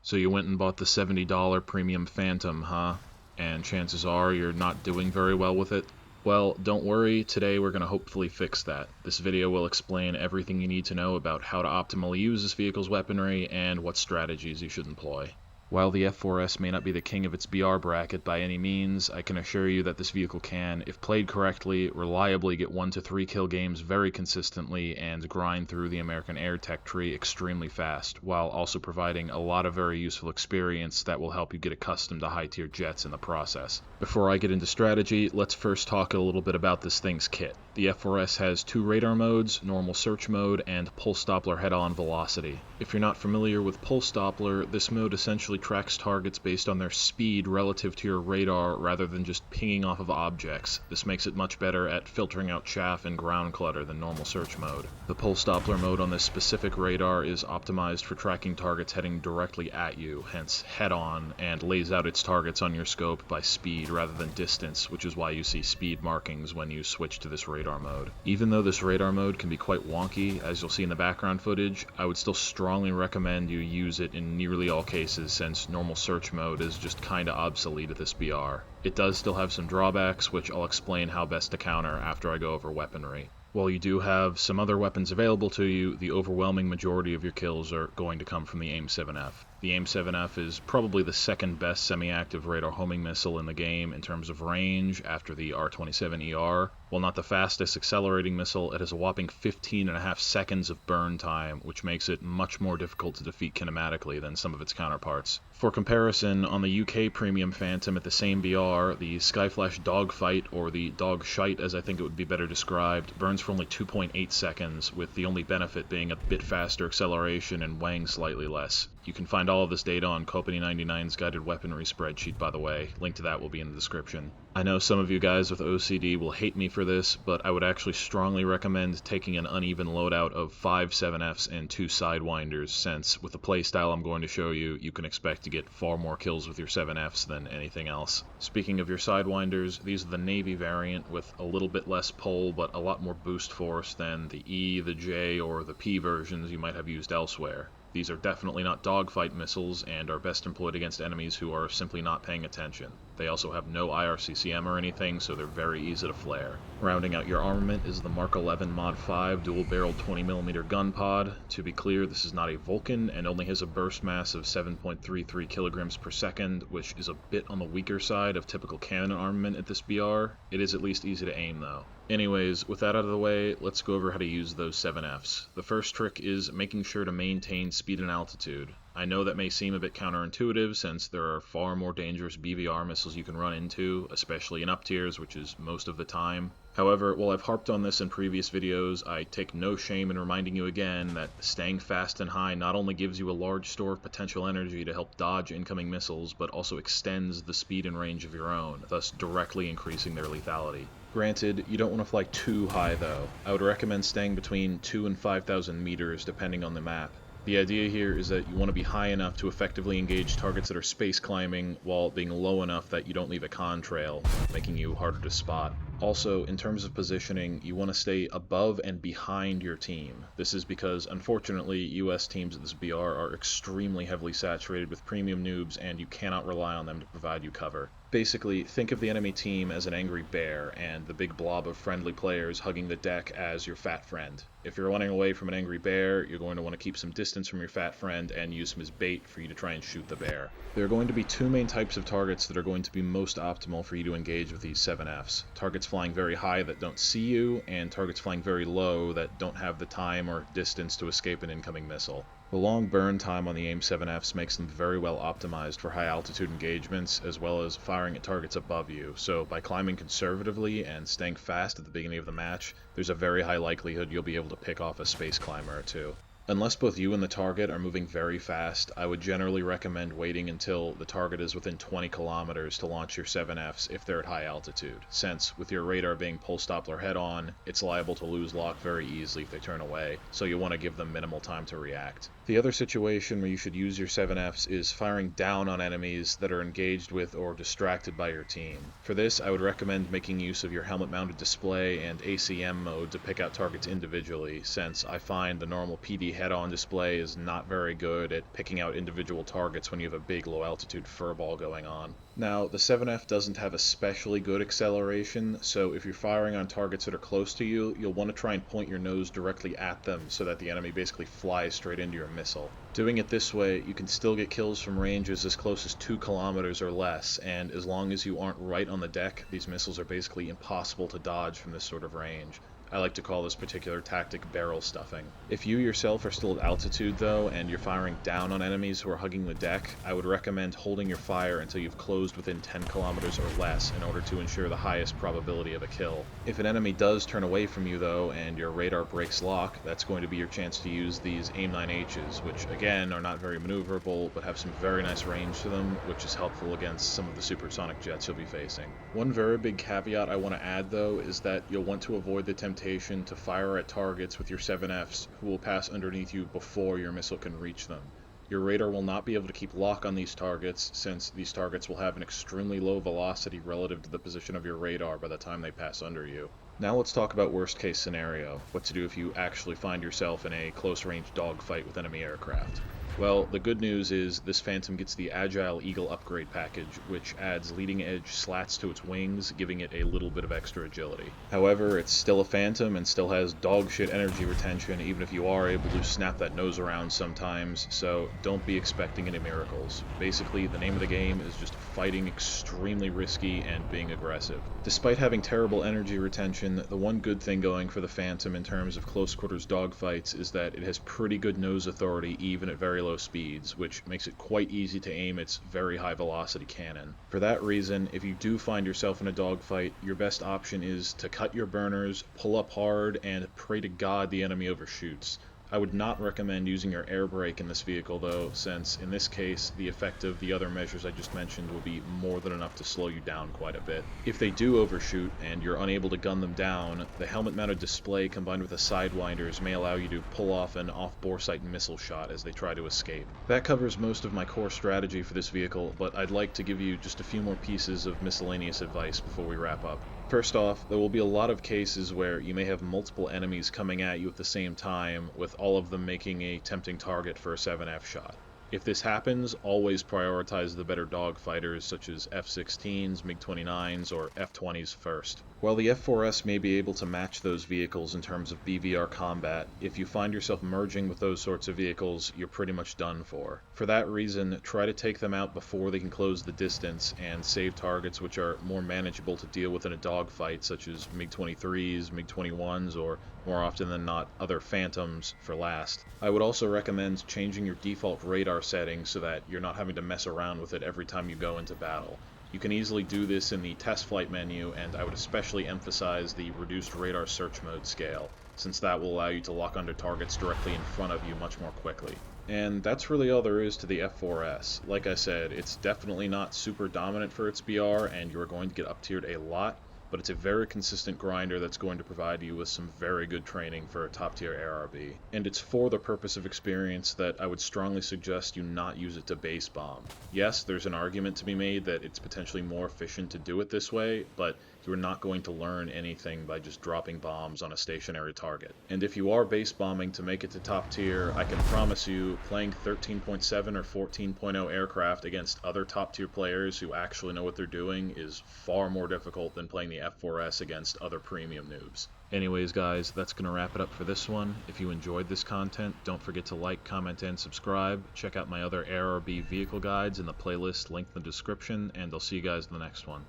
So you went and bought the $70 premium Phantom, huh? And chances are you're not doing very well with it? Well, don't worry, today we're going to hopefully fix that. This video will explain everything you need to know about how to optimally use this vehicle's weaponry and what strategies you should employ. While the F-4S may not be the king of its BR bracket by any means, I can assure you that this vehicle can, if played correctly, reliably get 1 to 3 kill games very consistently and grind through the American air tech tree extremely fast, while also providing a lot of very useful experience that will help you get accustomed to high-tier jets in the process. Before I get into strategy, let's first talk a little bit about this thing's kit. The F-4S has 2 radar modes, normal search mode, and pulse Doppler head-on velocity. If you're not familiar with pulse Doppler, this mode essentially tracks targets based on their speed relative to your radar rather than just pinging off of objects. This makes it much better at filtering out chaff and ground clutter than normal search mode. The pulse Doppler mode on this specific radar is optimized for tracking targets heading directly at you, hence head-on, and lays out its targets on your scope by speed rather than distance, which is why you see speed markings when you switch to this radar mode. Even though this radar mode can be quite wonky, as you'll see in the background footage, I would still strongly recommend you use it in nearly all cases since normal search mode is just kinda obsolete at this BR. It does still have some drawbacks, which I'll explain how best to counter after I go over weaponry. While you do have some other weapons available to you, the overwhelming majority of your kills are going to come from the AIM-7F. The AIM-7F is probably the second best semi-active radar homing missile in the game in terms of range after the R-27ER. While not the fastest accelerating missile, it has a whopping 15.5 seconds of burn time, which makes it much more difficult to defeat kinematically than some of its counterparts. For comparison, on the UK premium Phantom at the same BR, the Skyflash Dogfight, or the Dogshite as I think it would be better described, burns for only 2.8 seconds, with the only benefit being a bit faster acceleration and weighing slightly less. You can find all of this data on Company 99's guided weaponry spreadsheet, by the way. Link to that will be in the description. I know some of you guys with OCD will hate me for this, but I would actually strongly recommend taking an uneven loadout of 5 7Fs and 2 Sidewinders, since with the playstyle I'm going to show you, you can expect to get far more kills with your 7Fs than anything else. Speaking of your Sidewinders, these are the Navy variant with a little bit less pull but a lot more boost force than the E, the J, or the P versions you might have used elsewhere. These are definitely not dogfight missiles and are best employed against enemies who are simply not paying attention. They also have no IRCCM or anything, so they're very easy to flare. Rounding out your armament is the Mark 11 Mod 5 dual-barreled 20mm gun pod. To be clear, this is not a Vulcan and only has a burst mass of 7.33 kilograms per second, which is a bit on the weaker side of typical cannon armament at this BR. It is at least easy to aim though. Anyways, with that out of the way, let's go over how to use those 7Fs. The first trick is making sure to maintain speed and altitude. I know that may seem a bit counterintuitive since there are far more dangerous BVR missiles you can run into, especially in up tiers, which is most of the time. However, while I've harped on this in previous videos, I take no shame in reminding you again that staying fast and high not only gives you a large store of potential energy to help dodge incoming missiles, but also extends the speed and range of your own, thus directly increasing their lethality. Granted, you don't want to fly too high though. I would recommend staying between 2,000 and 5,000 meters depending on the map. The idea here is that you want to be high enough to effectively engage targets that are space climbing while being low enough that you don't leave a contrail, making you harder to spot. Also, in terms of positioning, you want to stay above and behind your team. This is because, unfortunately, US teams at this BR are extremely heavily saturated with premium noobs and you cannot rely on them to provide you cover. Basically, think of the enemy team as an angry bear, and the big blob of friendly players hugging the deck as your fat friend. If you're running away from an angry bear, you're going to want to keep some distance from your fat friend and use him as bait for you to try and shoot the bear. There are going to be 2 main types of targets that are going to be most optimal for you to engage with these 7Fs. Targets flying very high that don't see you, and targets flying very low that don't have the time or distance to escape an incoming missile. The long burn time on the AIM-7Fs makes them very well optimized for high altitude engagements as well as firing at targets above you, so by climbing conservatively and staying fast at the beginning of the match, there's a very high likelihood you'll be able to pick off a space climber or two. Unless both you and the target are moving very fast, I would generally recommend waiting until the target is within 20 kilometers to launch your 7Fs if they're at high altitude, since with your radar being pulse Doppler head-on, it's liable to lose lock very easily if they turn away, so you want to give them minimal time to react. The other situation where you should use your 7Fs is firing down on enemies that are engaged with or distracted by your team. For this, I would recommend making use of your helmet-mounted display and ACM mode to pick out targets individually, since I find the normal PD head-on display is not very good at picking out individual targets when you have a big low-altitude furball going on. Now, the 7F doesn't have especially good acceleration, so if you're firing on targets that are close to you, you'll want to try and point your nose directly at them so that the enemy basically flies straight into your missile. Doing it this way, you can still get kills from ranges as close as 2 kilometers or less, and as long as you aren't right on the deck, these missiles are basically impossible to dodge from this sort of range. I like to call this particular tactic barrel stuffing. If you yourself are still at altitude though, and you're firing down on enemies who are hugging the deck, I would recommend holding your fire until you've closed within 10 kilometers or less in order to ensure the highest probability of a kill. If an enemy does turn away from you though, and your radar breaks lock, that's going to be your chance to use these AIM-9Hs, which again are not very maneuverable, but have some very nice range to them, which is helpful against some of the supersonic jets you'll be facing. One very big caveat I want to add though is that you'll want to avoid the temptation to fire at targets with your 7Fs who will pass underneath you before your missile can reach them. Your radar will not be able to keep lock on these targets, since these targets will have an extremely low velocity relative to the position of your radar by the time they pass under you. Now let's talk about worst case scenario, what to do if you actually find yourself in a close range dogfight with enemy aircraft. Well, the good news is this Phantom gets the Agile Eagle upgrade package, which adds leading edge slats to its wings, giving it a little bit of extra agility. However, it's still a Phantom and still has dog shit energy retention, even if you are able to snap that nose around sometimes, so don't be expecting any miracles. Basically, the name of the game is just fighting extremely risky and being aggressive. Despite having terrible energy retention, the one good thing going for the Phantom in terms of close quarters dogfights is that it has pretty good nose authority even at very low speeds, which makes it quite easy to aim its very high velocity cannon. For that reason, if you do find yourself in a dogfight, your best option is to cut your burners, pull up hard, and pray to God the enemy overshoots. I would not recommend using your air brake in this vehicle though, since in this case the effect of the other measures I just mentioned will be more than enough to slow you down quite a bit. If they do overshoot and you're unable to gun them down, the helmet mounted display combined with the sidewinders may allow you to pull off an off-boresight missile shot as they try to escape. That covers most of my core strategy for this vehicle, but I'd like to give you just a few more pieces of miscellaneous advice before we wrap up. First off, there will be a lot of cases where you may have multiple enemies coming at you at the same time, with all of them making a tempting target for a 7F shot. If this happens, always prioritize the better dogfighters such as F-16s, MiG-29s, or F-20s first. While the F-4S may be able to match those vehicles in terms of BVR combat, if you find yourself merging with those sorts of vehicles, you're pretty much done for. For that reason, try to take them out before they can close the distance and save targets which are more manageable to deal with in a dogfight, such as MiG-23s, MiG-21s, or more often than not, other Phantoms for last. I would also recommend changing your default radar settings so that you're not having to mess around with it every time you go into battle. You can easily do this in the test flight menu, and I would especially emphasize the reduced radar search mode scale, since that will allow you to lock onto targets directly in front of you much more quickly. And that's really all there is to the F-4S. Like I said, it's definitely not super dominant for its BR, and you're going to get up-tiered a lot, but it's a very consistent grinder that's going to provide you with some very good training for a top-tier ARB. And it's for the purpose of experience that I would strongly suggest you not use it to base bomb. Yes, there's an argument to be made that it's potentially more efficient to do it this way, but you're not going to learn anything by just dropping bombs on a stationary target. And if you are base bombing to make it to top tier, I can promise you playing 13.7 or 14.0 aircraft against other top tier players who actually know what they're doing is far more difficult than playing the F-4S against other premium noobs. Anyways guys, that's going to wrap it up for this one. If you enjoyed this content, don't forget to like, comment, and subscribe. Check out my other ARB vehicle guides in the playlist linked in the description, and I'll see you guys in the next one.